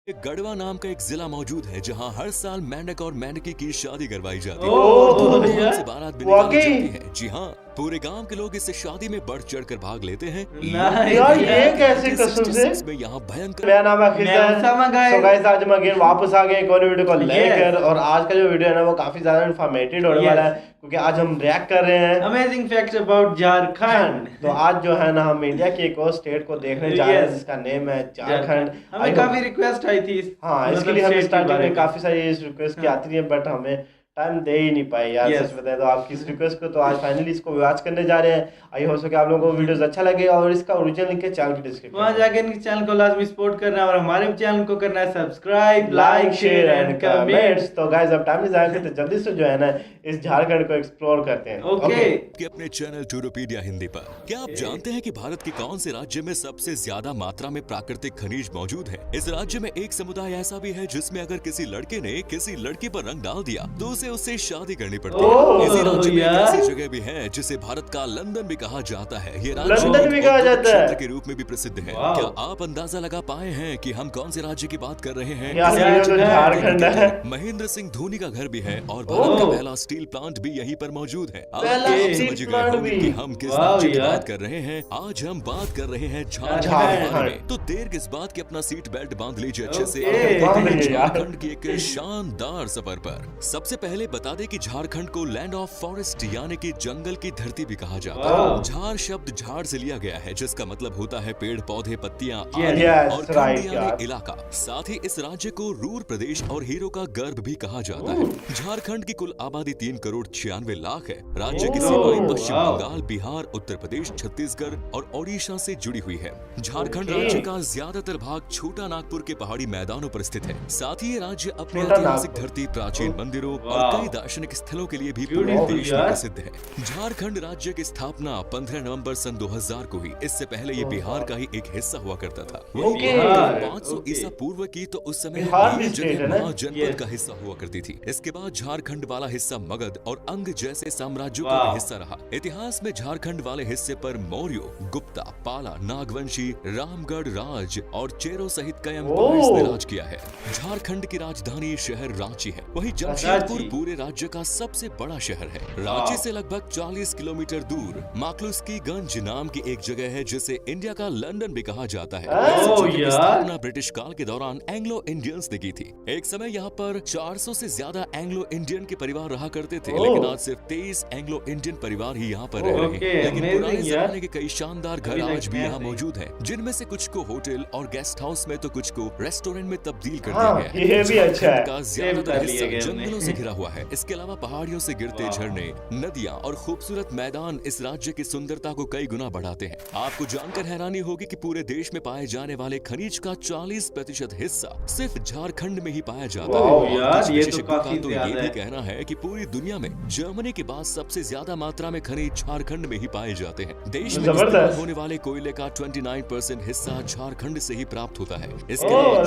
एक गढ़वा नाम का एक जिला मौजूद है जहां हर साल मेंढक और मेंढकी की शादी करवाई जाती है। धूमधाम से बारात भी निकाली जाती है। जी हाँ, पूरे गांव के लोग इस शादी में बढ़ चढ़कर भाग लेते हैं। यार ये कैसे कसम से में यहाँ भयंकर। मेरा नाम है खिजर। सो गाइस आज हम अगेन वापस आ गए एक और वीडियो को लेकर और आज का जो वीडियो है ना वो काफी ज्यादा इन्फॉर्मेटिव होने वाला है क्योंकि आज हम रिएक्ट कर रहे हैं अमेजिंग फैक्ट्स अबाउट झारखंड। तो आज जो है ना हम इंडिया की एक और स्टेट को देखने जा रहे हैं जिसका नेम है झारखंड। हमें काफी रिक्वेस्ट आई थी हाँ इसके लिए हम स्टार्टिंग में काफी सारी रिक्वेस्ट की आती है बट हमें टाइम दे ही नहीं पाए यार। सच बताएं तो आपकी इस रिक्वेस्ट को तो आज फाइनली इसको वॉच करने जा रहे हैं। आई हो सके आप लोगों को वीडियोस अच्छा लगे और इसका ओरिजिनल लिंक है चैनल की डिस्क्रिप्शन वहां जाके इनके चैनल को लाजमी सपोर्ट करना है और हमारे चैनल को करना है subscribe, like, share and comments. तो गाइस अब टाइम नहीं जाया करते, जल्दी से जो है ना इस झारखंड को एक्सप्लोर करते हैं। ओके कि अपने चैनल टूरोपीडिया हिंदी पर क्या आप जानते हैं कि भारत के कौन से राज्य में सबसे ज्यादा मात्रा में प्राकृतिक खनिज मौजूद है? इस राज्य में एक समुदाय ऐसा भी है जिसमें अगर किसी लड़के ने किसी लड़की पर रंग डाल दिया तो उसे उससे शादी करनी पड़ती है। इसी राज्य में एक ऐसी जगह भी है जिसे भारत का लंदन भी कहा जाता है। ये लंदन भी कहा जाता है क्षेत्र के रूप में भी प्रसिद्ध है। क्या आप अंदाजा लगा पाए हैं कि हम कौन से राज्य की बात कर रहे हैं? झारखंड है। महेंद्र सिंह धोनी का घर भी है और भारत का पहला स्टील प्लांट भी यहीं पर मौजूद है। आप समझ गए होंगे कि हम किस राज्य की बात कर रहे हैं। आज हम बात कर रहे हैं झारखंड के बारे में। तो देर किस बात की अपना सीट बेल्ट बांध लीजिए अच्छे से। झारखंड की एक शानदार सफर पर। सबसे पहले बता दें कि झारखंड को लैंड ऑफ फॉरेस्ट यानी कि जंगल की धरती भी कहा जाता है। झार शब्द झाड़ से लिया गया है जिसका मतलब होता है पेड़ पौधे पत्तियां और खंड यानी इलाका। साथ ही इस राज्य को रूर प्रदेश और हीरो का गर्भ भी कहा जाता है। झारखंड की कुल आबादी 3,96,00,000 है। राज्य की सीमाएं पश्चिम बंगाल, बिहार, उत्तर प्रदेश, छत्तीसगढ़ और ओडिशा से जुड़ी हुई है। झारखंड राज्य का ज्यादातर भाग छोटा नागपुर के पहाड़ी मैदानों पर स्थित है। साथ ही ये राज्य अपनी ऐतिहासिक धरती, प्राचीन मंदिरों और कई दार्शनिक स्थलों के लिए भी पूरे देश में प्रसिद्ध है। झारखंड राज्य की स्थापना 15 नवंबर सन 2000 को हुई। इससे पहले ये बिहार का ही एक हिस्सा हुआ करता था। 500 ईसा पूर्व की तो उस समय ये जगह महाजनपद का हिस्सा हुआ करती थी। इसके बाद झारखंड वाला हिस्सा मगध और अंग जैसे साम्राज्यों का हिस्सा रहा। इतिहास में झारखंड वाले हिस्से पर मौर्यों, गुप्ता, पाला, नागवंशी, रामगढ़ राज और चेरो सहित कई एम्पायर्स ने राज किया है। झारखंड की राजधानी शहर रांची है। वही जमशेदपुर पूरे राज्य का सबसे बड़ा शहर है। रांची से लगभग 40 किलोमीटर दूर माक्लुस्कीगंज नाम की एक जगह है जिसे इंडिया का लंदन भी कहा जाता है। स्थापना ब्रिटिश काल के दौरान एंग्लो इंडियंस ने की थी। एक समय यहाँ पर 400 से ज्यादा एंग्लो इंडियन के परिवार रहा करते थे, लेकिन आज सिर्फ 23 एंग्लो इंडियन परिवार ही यहाँ पर रह रहे हैं। लेकिन पुराने जमाने के कई शानदार घर आज भी यहाँ मौजूद हैं, जिनमें से कुछ को होटल और गेस्ट हाउस में तो कुछ को रेस्टोरेंट में तब्दील कर दिया गया है। ये भी अच्छा है। का ज्यादातर हिस्सा जंगलों से घिरा हुआ है। इसके अलावा पहाड़ियों से गिरते झरने, नदियाँ और खूबसूरत मैदान इस राज्य की सुंदरता को कई गुना बढ़ाते हैं। आपको जानकर हैरानी होगी कि पूरे देश में पाए जाने वाले खनिज का 40% हिस्सा सिर्फ झारखंड में ही पाया जाता है। यार ये तो काफी तो ये भी कहना है कि पूरी दुनिया में जर्मनी के बाद सबसे ज्यादा मात्रा में खनिज झारखंड में ही पाए जाते हैं। देश में इस्तेमाल होने वाले कोयले का 29% हिस्सा झारखंड से ही प्राप्त होता है। इसके अलावा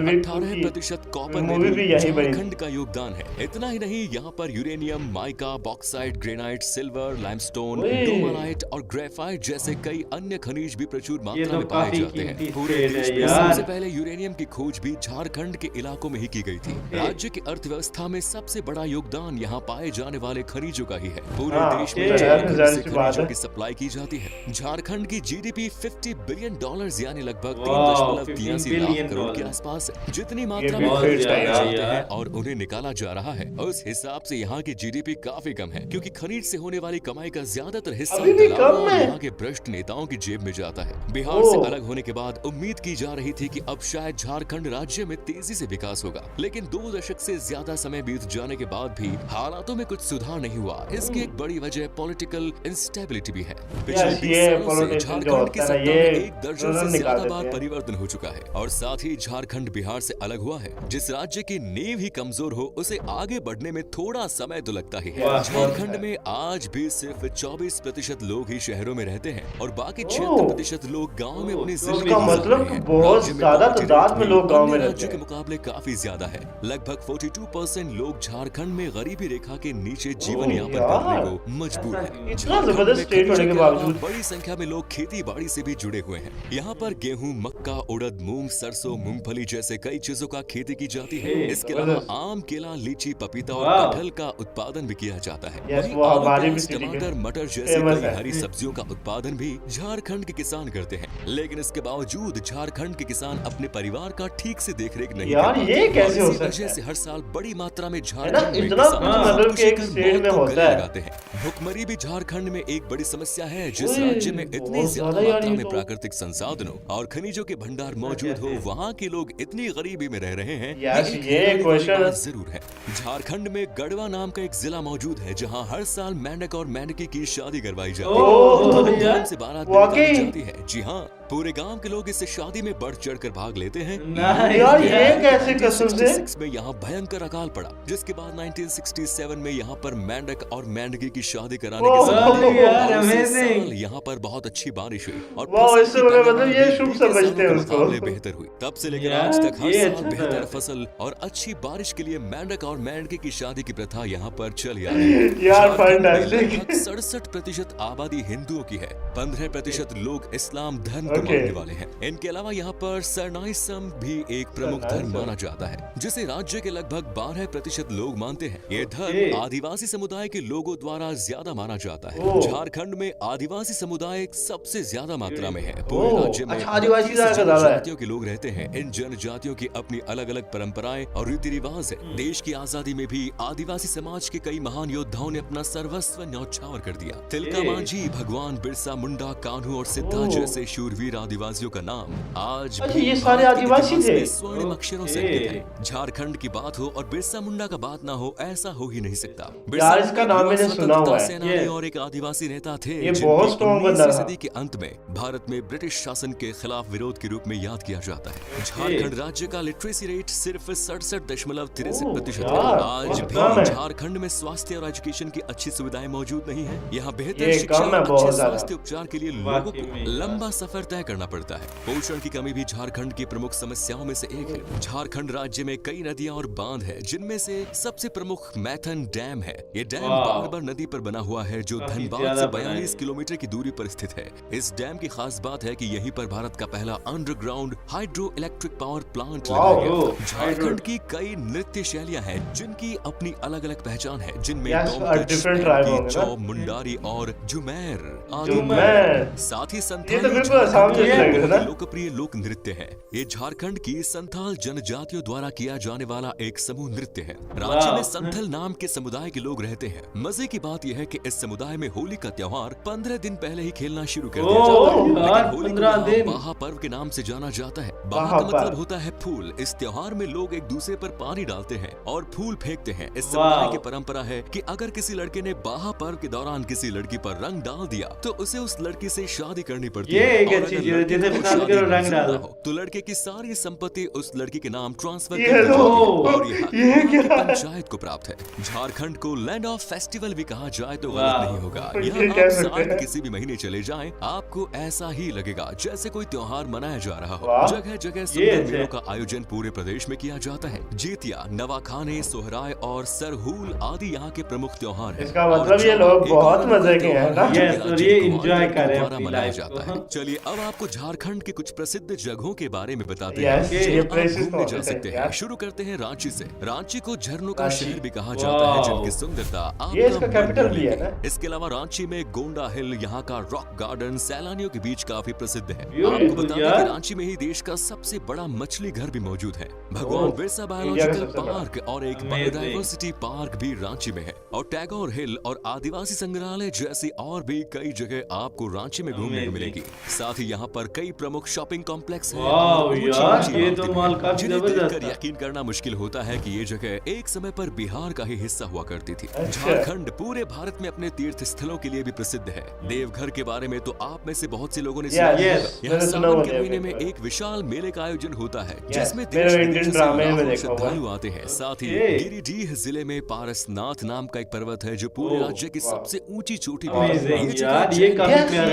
18% कॉपर में भी झारखंड का योगदान है। इतना ही नहीं, यहाँ पर uranium, mica, bauxite, granite, silver, limestone, dolomite और ग्रेफाइट जैसे कई अन्य खनिज भी प्रचुर मात्रा में पाए जाते हैं। पूरे देश में सबसे पहले यूरेनियम की खोज भी झारखंड के इलाकों में ही की गई थी। राज्य की अर्थव्यवस्था में सबसे बड़ा योगदान यहाँ पाए जाने वाले खनिजों का ही है। पूरे देश में झारखंड से खनिजों की सप्लाई की जाती है। झारखंड की जीडीपी $50 बिलियन यानी लगभग 3.83 लाख करोड़ के आसपास है। जितनी मात्रा में खनिज पाए जाते हैं और उन्हें निकाला जा रहा है, उस हिसाब से यहाँ की जीडीपी काफी कम है, क्योंकि खनिज से होने वाली कमाई का ज्यादातर हिस्सा यहाँ के भ्रष्ट नेताओं की जेब में जाता है। बिहार से अलग होने के बाद उम्मीद की जा रही थी कि अब शायद झारखंड राज्य में तेजी से विकास होगा, लेकिन 2 दशक से ज्यादा समय बीत जाने के बाद भी हालातों में कुछ सुधार नहीं हुआ। इसकी एक बड़ी वजह पॉलिटिकल इंस्टेबिलिटी भी है। पिछले 20 सालों से झारखंड की सत्ता में 1 दर्जन से ज्यादा बार परिवर्तन हो चुका है और साथ ही झारखंड बिहार से अलग हुआ है। जिस राज्य की नींव ही कमजोर कमजोर हो उसे आगे बढ़ने में थोड़ा समय तो लगता ही है। वाह, झारखंड में आज भी सिर्फ 24% लोग ही शहरों में रहते हैं और बाकी 76% लोग गांव में अपनी जिंदगी इसका गुजार मतलब रहे कि हैं। बहुत राज्य में ज्यादा poverty तादाद rate में भी लोग गांव में अन्य रहते राज्यों के हैं। मुकाबले काफी ज्यादा है। लगभग 42% लोग झारखंड में गरीबी रेखा के नीचे जीवन यापन करने को मजबूर हैं। इतना जबरदस्त स्टेट होने के बावजूद बड़ी संख्या में लोग खेती बाड़ी से भी जुड़े हुए हैं। यहाँ पर गेहूं, मक्का, उड़द, मूंग, सरसों, मूंगफली जैसे कई चीजों का खेती की जाती है। इसके अलावा आम, केला, लीची, पपीता और वाह। कटहल का उत्पादन भी किया जाता है। यस, वहीं वो आलू, हमारी भी प्याज, सिटी के टमाटर, मटर जैसे फेमस कई है। हरी सब्जियों का उत्पादन भी झारखंड के किसान करते हैं। लेकिन इसके बावजूद झारखंड के किसान अपने परिवार का ठीक से देखरेख नहीं यार, कर पाते। ये कैसे और हो इसी सकता वजह है? से हर साल बड़ी मात्रा में है ना, झारखंड में इतना किसान कुछ हाँ। मतलब कि एक खुदकुशी कर स्टेट में मौत को होता गले है। लगाते हैं। भुखमरी भी झारखंड में एक बड़ी समस्या है। जिस ओए, राज्य में इतनी बहुत ज्यादा ज्यादा यार मात्रा ये में तो। प्राकृतिक संसाधनों और खनिजों के भंडार मौजूद हो, वहाँ के लोग इतनी गरीबी में रह रहे हैं। यस, एक ये हैरानी वाली क्वेश्चन- बात जरूर है। झारखंड में गढ़वा नाम का एक जिला मौजूद है जहाँ हर साल मेंढक और मेंढकी की शादी करवाई जाती है। ओह, धूमधाम यार। से बारात वाकई। निकाली जाती है। जी हाँ, पूरे गांव के लोग इस शादी में बढ़ चढ़ कर भाग लेते हैं। नाइस यार, ये यार। कैसे कसम से? 1966 में यहाँ भयंकर अकाल पड़ा, जिसके बाद 1967 में यहाँ पर मेंढक और मेंढकी की शादी कराने ओह, की सलाह दी यार, और उसी amazing। साल यहाँ पर बहुत अच्छी बारिश हुई और वाह, फसल इससे की मतलब पैदावार ये भी शुभ बीते सालों समझते हैं के उसको। मुकाबले बेहतर हुई। तब से लेकर यार, आज तक हर ये साल अच्छा बेहतर था। फसल और अच्छी बारिश के लिए मेंढक और मेंढकी की शादी की प्रथा यहाँ पर चली आ रही है। यार, झारखंड में fantastic। लगभग 67% आबादी हिंदुओं की है। 15% लोग इस्लाम धर्म को Okay। मानने वाले हैं। इनके अलावा यहाँ पर सरनाइसम भी एक प्रमुख धर्म सरनाइसम। माना जाता है, जिसे राज्य के लगभग 12% लोग मानते हैं। ये Okay। धर्म आदिवासी समुदाय के लोगों द्वारा ज्यादा माना जाता है। ओह। झारखंड में आदिवासी समुदाय सबसे ज्यादा मात्रा में है। पूरे ओह, राज्य में अच्छा, आदिवासी 32 ज्यादा है। जनजातियों के लोग रहते हैं। इन जनजातियों की अपनी अलग अलग परंपराएं और रीति रिवाज है। देश की आजादी में भी आदिवासी समाज के कई महान योद्धाओं ने अपना सर्वस्व न्यौछावर कर दिया। तिलका मांझी, भगवान बिरसा मुंडा, कान्हू और सिद्धा ओह। जैसे शूरवीर आदिवासियों का नाम आज अच्छा, भी ये सारे भारत के आदिवासी इतिहास थे? में स्वर्णिम अक्षरों से ओके। अंकित है। झारखंड की बात हो और बिरसा मुंडा का बात ना हो, ऐसा हो ही नहीं सकता। यार, इसका मुंडा नाम मैंने युवा सुना हुआ है। स्वतंत्रता सेनानी ये- और एक आदिवासी नेता थे ये जिनकी बहुत strong बंदा 19वीं रहा। सदी के अंत में भारत में ब्रिटिश शासन के खिलाफ विरोध के रूप में याद किया जाता है। झारखंड राज्य का लिटरेसी रेट सिर्फ 67.63% है। यार, आज बहुत कम भी है। झारखंड में स्वास्थ्य और एजुकेशन की अच्छी सुविधाएं मौजूद नहीं है। यहाँ बेहतर ये शिक्षा कम है और बहुत अच्छे ज्यादा। स्वास्थ्य उपचार के लिए लोगों वाकई को में। लंबा सफर तय करना पड़ता है। पोषण की कमी भी झारखंड की प्रमुख समस्याओं में से एक है। झारखंड राज्य में कई नदियां और बांध है, जिनमें से सबसे प्रमुख मैथन डैम है। ये डैम वाह। बारबर नदी पर बना हुआ है, जो काफी धनबाद ज्यादा से बना है। 42 किलोमीटर की दूरी पर स्थित है। इस डैम की खास बात है कि यहीं पर भारत का पहला underground hydro electric power plant वाह, लगाया ओह, गया। झारखंड की कई नृत्य शैलियां हैं जिनकी अपनी अलग अलग पहचान है, जिनमें Yes, डोमकच, different tribe एंकी, होंगे ना? चौ, मुंडारी और झुमेर आदि झुमेर। साथ ही ये संथाली तो बिल्कुल झारखंड आसाम के जैसे लग रहा है ना? लोकप्रिय लोक नृत्य है। ये झारखंड की संथाल जनजातियों द्वारा किया जाने वाला एक समूह नृत्य है। राज्य में संथल नाम के समुदाय के लोग रहते हैं। मजे की बात यह है कि इस समुदाय में होली का त्योहार 15 दिन पहले ही खेलना शुरू कर दिया ओह, जाता है। यार, लेकिन होली को 15 यहाँ दिन। बाहा पर्व के नाम से जाना जाता है। बाहा बाहा का मतलब पर्व। होता है फूल। इस त्योहार में लोग एक दूसरे पर पानी डालते हैं और फूल फेंकते हैं। इस वाह। समुदाय की परंपरा है कि अगर किसी लड़के ने बाहा पर्व के दौरान किसी लड़की पर रंग डाल दिया तो उसे उस लड़की से शादी करनी पड़ती ये है। एक और अच्छी अगर चीज है, लड़के जैसे को शादी शादी करो, रंग मंजूर डालो। ना हो, तो लड़के की सारी संपत्ति उस लड़की के नाम ट्रांसफर ये कर दी लो, जाती है और ये यहाँ की क्या? पंचायत को प्राप्त है। झारखंड को लैंड ऑफ फेस्टिवल भी कहा जाए तो गलत वाह। नहीं होगा। ये यहाँ कह आप सकते साल के हैं। किसी भी महीने चले जाएं, आपको ऐसा ही लगेगा जैसे कोई त्योहार मनाया जा रहा हो। वाह। जगह जगह ये सुंदर अच्छे। मेलों का आयोजन पूरे प्रदेश में किया जाता है। जीतिया, नवाखाने, सोहराय और सरहूल आदि यहाँ के प्रमुख त्योहार हैं। इसका और मतलब ये जहाँ लोग एक बहुत और मजे के त्योहार हैं ना? जो Yes, कि और राज्य ये के enjoy कुमाऊं कर रहे हैं द्वारा अपनी मनाया life जाता को। है। चलिए अब आपको झारखंड के कुछ प्रसिद्ध जगहों के बारे में बताते Yes, हैं ये जहाँ आप places तो घूमने जा होते सकते हैं हैं। यार। शुरू करते हैं रांची से। रांची को झरनों का रांची। शहर भी कहा जाता है, वाह। जिनकी सुंदरता ये आपका इसका मन capital मोह भी है लेगी। ना? इसके अलावा रांची में गोंडा हिल, यहाँ का रॉक गार्डन सैलानियों के बीच काफी प्रसिद्ध है। Beautiful, आपको बता दें यार। कि रांची में ही देश का सबसे बड़ा मछली घर भी मौजूद है। भगवान ओह, बिरसा इंडिया का बायोलॉजिकल सबसे बड़ा। पार्क और एक Amazing। बायोडाइवर्सिटी पार्क भी रांची में है। और टैगोर हिल और आदिवासी संग्रहालय जैसी और भी कई जगह आपको रांची में घूमने को Amazing। मिलेगी। साथ ही यहाँ पर कई प्रमुख शॉपिंग कॉम्प्लेक्स हैं वाह और ऊंची यार, ऊंची ये इमारतें तो भी मॉल हैं, काफी जिन्हें जबरदस्त देखकर था। यकीन करना मुश्किल होता है कि ये जगह एक समय पर बिहार का ही हिस्सा हुआ करती थी। अच्छा। झारखंड पूरे भारत में अपने तीर्थ स्थलों के लिए भी प्रसिद्ध है। देवघर के बारे में तो आप में से बहुत से लोगों ने सुना Yes, ही yes, होगा। यहाँ मैंने सुना सावन हुआ के है महीने में देवघर। एक विशाल मेले का आयोजन होता है, Yes, जिसमें मैंने देश इंडियन विदेश से ड्रामे में लाखों देखा हुआ है। श्रद्धालु आते हैं। साथ ही गिरिडीह जिले में पारसनाथ नाम का एक पर्वत है जो पूरे राज्य की सबसे ऊंची चोटी पर है।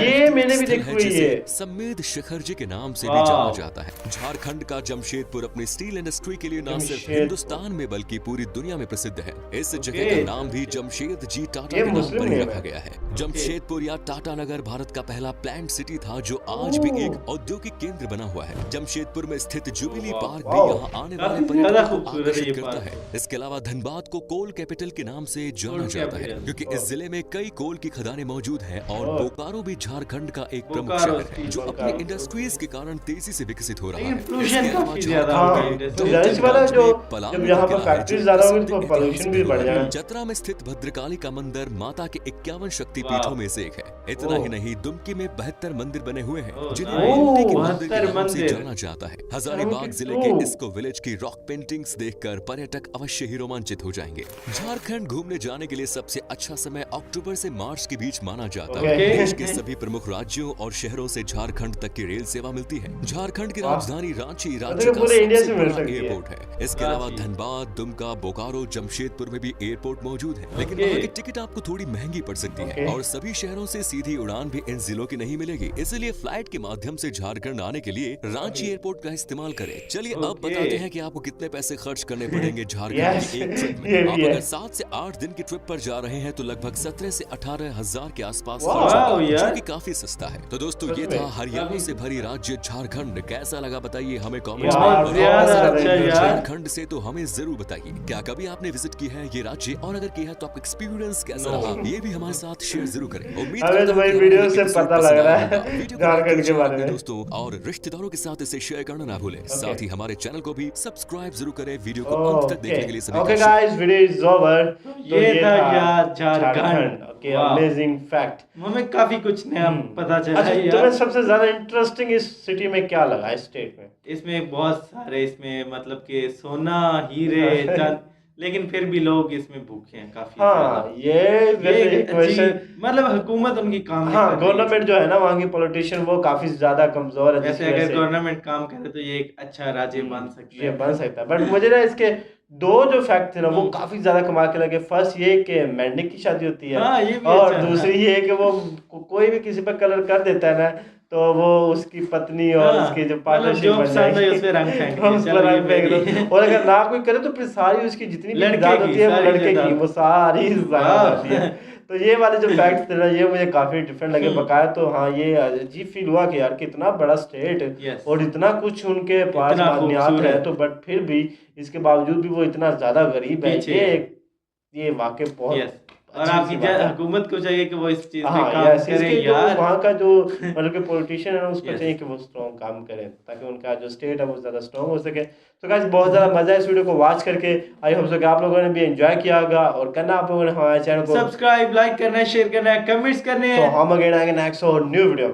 ये मैंने भी देखी हुई है। सम्मेद शिखर जी के नाम से भी जाना जाता है। झारखंड का जमशेदपुर अपनी स्टील इंडस्ट्री के लिए न सिर्फ हिंदुस्तान में बल्कि पूरी दुनिया में प्रसिद्ध है। इस जगह का नाम भी जमशेद जी टाटा के नाम पर ही रखा गया है। जमशेदपुर या टाटा नगर भारत का पहला प्लांट सिटी था जो आज भी एक औद्योगिक केंद्र बना हुआ है। जमशेदपुर में स्थित जुबिली पार्क भी यहाँ आने वाले पर्यटकों को आकर्षित करता है। इसके अलावा धनबाद को कोल कैपिटल के नाम से जाना जाता है क्योंकि इस जिले में कई कोल की खदानें मौजूद हैं और बोकारो भी झारखंड का एक प्रमुख शहर है जो अपनी इंडस्ट्रीज के कारण तेजी से विकसित हो रहा है। चतरा में स्थित भद्रकाली का मंदिर माता के 51 शक्तिपीठों में से एक है। इतना ही नहीं, दुमकी में 72 मंदिर बने हुए हैं जिन्हें मूर्ति के मंदिर के नाम से जाना जाता है। हजारीबाग जिले के इसको विलेज की रॉक पेंटिंग्स देखकर पर्यटक अवश्य ही रोमांचित हो जाएंगे। झारखंड घूमने जाने के लिए सबसे अच्छा समय अक्टूबर से मार्च के बीच माना जाता है। देश के सभी प्रमुख राज्यों और शहरों से झारखंड तक की रेल सेवा मिलती है। झारखंड की राजधानी रांची राज्य का सबसे बड़ा एयरपोर्ट है। इसके अलावा धनबाद, दुमका, बोकारो, जमशेदपुर में भी एयरपोर्ट मौजूद है, लेकिन वहाँ की टिकट आपको थोड़ी महंगी पड़ सकती है और सभी शहरों से सीधी उड़ान भी इन जिलों की नहीं मिलेगी। इसलिए फ्लाइट के माध्यम से झारखंड आने के लिए रांची एयरपोर्ट का इस्तेमाल करें। चलिए अब बताते हैं कि आपको कितने पैसे खर्च करने पड़ेंगे झारखंड की एक ट्रिप में। आप अगर 7 से 8 दिन की ट्रिप पर जा रहे हैं तो लगभग 17 से 18 हजार के आसपास खर्च होगा, जो कि काफी सस्ता है। तो दोस्तों ये था हरियाणा से भरी राज्य झारखंड। कैसा लगा बताइए हमें कमेंट्स में। झारखंड से तो हमें जरूर बताइए क्या कभी आपने विजिट की है ये राज्य, और अगर किया है तो आपका एक्सपीरियंस कैसा रहा ये भी हमारे साथ शेयर जरूर करें। उम्मीद करता हूं वीडियो से पता लग रहा है झारखंड के बारे में। दोस्तों और रिश्तेदारों के साथ इसे शेयर करना ना भूलें। साथ ही हमारे चैनल को भी सब्सक्राइब जरूर करें। वीडियो को अंत तक देखने के लिए सभी okay guys, video is over. ये था यार झारखंड। Okay, amazing fact. हमें काफी कुछ नया पता चला। अच्छा, तुम्हें सबसे ज्यादा इंटरेस्टिंग इस सिटी में क्या लगा, इस स्टेट में? इसमें बहुत सारे, इसमें मतलब कि सोना, हीरे, लेकिन फिर भी लोग इसमें भूखे हैं काफी। हाँ, ये क्वेश्चन मतलब हुकूमत उनकी काम नहीं। हाँ, गवर्नमेंट जो है ना वहाँ की पॉलिटिशियन वो काफी ज्यादा कमजोर है। वैसे अगर गवर्नमेंट काम करे तो ये एक अच्छा राज्य बन सकता है। ये बन सकता है, बट मुझे ना इसके दो जो फैक्ट थे ना वो काफी ज्यादा कमाल के लगे। फर्स्ट ये कि मेंढक की शादी होती है। हाँ, ये भी और अच्छा दूसरी ये कि वो कोई भी किसी पर कलर कर देता है ना तो वो उसकी पत्नी और उसकी जो पार्टनरशिप बन जाएगी उस पर रंग फेंक दो। और अगर ना कोई करे तो फिर सारी उसकी जितनी भी जायदाद होती है वो लड़के की, वो सारी जायदाद होती है। तो ये वाले जो फैक्ट्स थे ना ये मुझे काफी डिफरेंट लगे बकाया। तो हाँ, ये अजीब फील हुआ कि यार कितना बड़ा स्टेट और इतना कुछ उनके पास मान्यत है, तो बट फिर भी इसके बावजूद भी वो इतना ज्यादा गरीब है। ये वाकई बहुत और आपकी हुकूमत को चाहिए कि वो इस चीज पे काम करे यार। वहाँ का जो मतलब के पॉलिटिशियन है उसको चाहिए कि वो स्ट्रॉन्ग काम करे ताकि उनका जो स्टेट है वो ज्यादा स्ट्रॉन्ग हो सके। तो गाइस बहुत ज्यादा मजा है इस वीडियो को वॉच करके। आई होप सो कि आप लोगों ने भी एंजॉय किया होगा और करना आप लोगों ने हमारे चैनल को सब्सक्राइब, लाइक करना है, शेयर करना है, कमेंट्स करने हैं। तो हम अगेन आएंगे नेक्स्ट और न्यू वीडियो में।